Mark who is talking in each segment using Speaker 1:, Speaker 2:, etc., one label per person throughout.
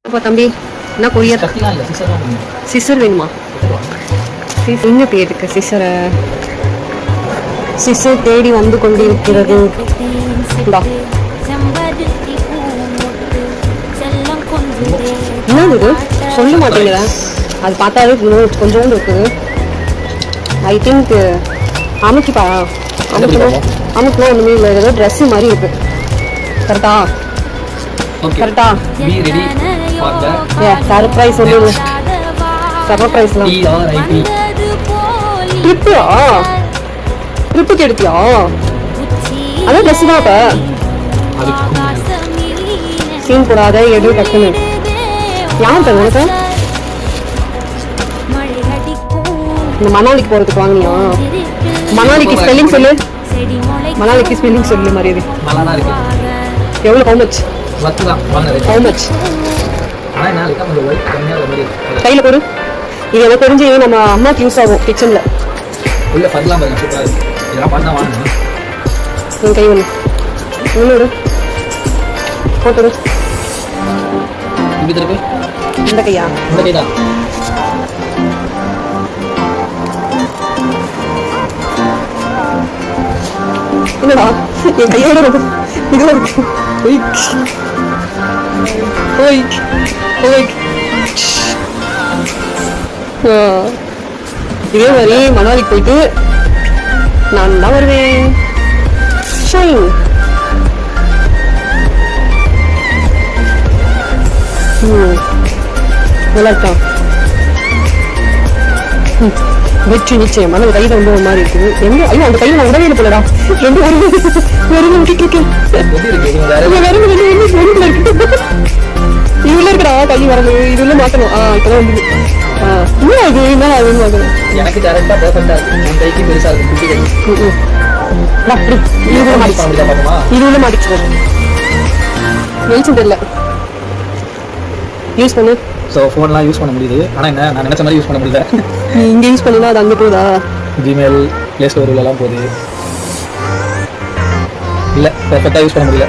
Speaker 1: அப்பா தம்பி என்ன கொரியர் சிசர் வேணுமா? எங்க போயிருக்கு சிசரை? சிசர் தேடி வந்து கொண்டிருக்கிறது. என்னது இது சொல்ல மாட்டேங்கிற? அது பார்த்தாலே கொஞ்சோண்டு இருக்குது. I think அமுக்கிப்பா. அமுக்கலாம் ஒன்றுமே இல்லை. ஏதோ ட்ரெஸ்ஸு மாதிரி இருக்கு. கரெக்டா? கரெக்டா? சர்ப்ரைஸ் சொல்லு. சர்ப்ரைஸ்லாம் ட்ரிப்பியா? ட்ரிப்புக்கு எடுத்தியா? அதான் ட்ரெஸ் தான். அப்ப சீன் போடாத, எடு டக்குன்னு. யார் தர உனக்கு? இந்த மணாலிக்கு போறதுக்கு வாங்கினியா? மணாலிக்கு ஸ்பெல்லிங் சொல்லு. மணாலிக்கு ஸ்பெல்லிங் சொல்லு. மரியாதை எவ்வளோ? How much? How much? கையில் கொடு. இது எனக்கு தெரிஞ்சு நம்ம அம்மாவுக்கு யூஸ் ஆகும் கிச்சனில். என் கை ஒன்று இன்னொரு போட்டு. இந்த கையா? இந்த கை தான். என்னடா என் கையோட இதுவும் இருக்கு. இதே மாதிரி மணாலிக்கு போயிட்டு நான் தான் வருவேன். நல்லா இருக்கா? வெற்றி நிச்சயம். ஆனால் கையில் வந்து ஒரு மாதிரி இருக்குது. எங்க? ஐயோ, அந்த கையில் நான் உடவே போலடா. ரெண்டு இவ்வளோ இருக்கடா கை வரது. இது உள்ள மாற்றணும். இப்பதான் வந்து இன்னும் அது என்ன ஆகுதுன்னு பார்க்கணும். எனக்கு கரெக்டா பெர்ஃபெக்ட்டா இருக்கு. என் கைக்கு பெருசா இருக்கு. இது உள்ள மாட்டிச்சு. வெளிச்சம் தெரியல. யூஸ் பண்ணு.
Speaker 2: ஸோ ஃபோன்லாம் யூஸ் பண்ண முடியுது. ஆனால் என்ன, நான் நினச்ச மாதிரி யூஸ் பண்ண முடியல.
Speaker 1: நீ இங்கே யூஸ் பண்ணினா அது அங்கே போகுதா?
Speaker 2: ஜிமெயில், ப்ளே ஸ்டோர்லாம் போகுது. இல்லை, பெர்ஃபெக்டாக யூஸ் பண்ண முடியல.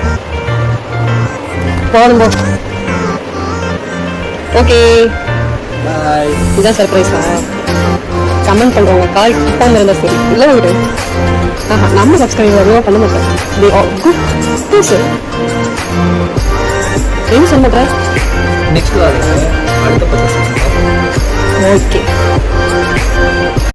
Speaker 1: போதும் போ. Okay bye. இதான் சர்ப்ரைஸா? கமெண்ட் பண்ணுறவங்க கால் கிட்டாமல் இருந்தால் சரி. இல்லை விடு. நம்ம சப்ஸ்கிரைபர் அதுவும் பண்ண மாட்டேன். சார் என்ன சொல்ல மாட்டேன்.
Speaker 2: நெக்ஸ்ட் அடுத்த
Speaker 1: ஓகே.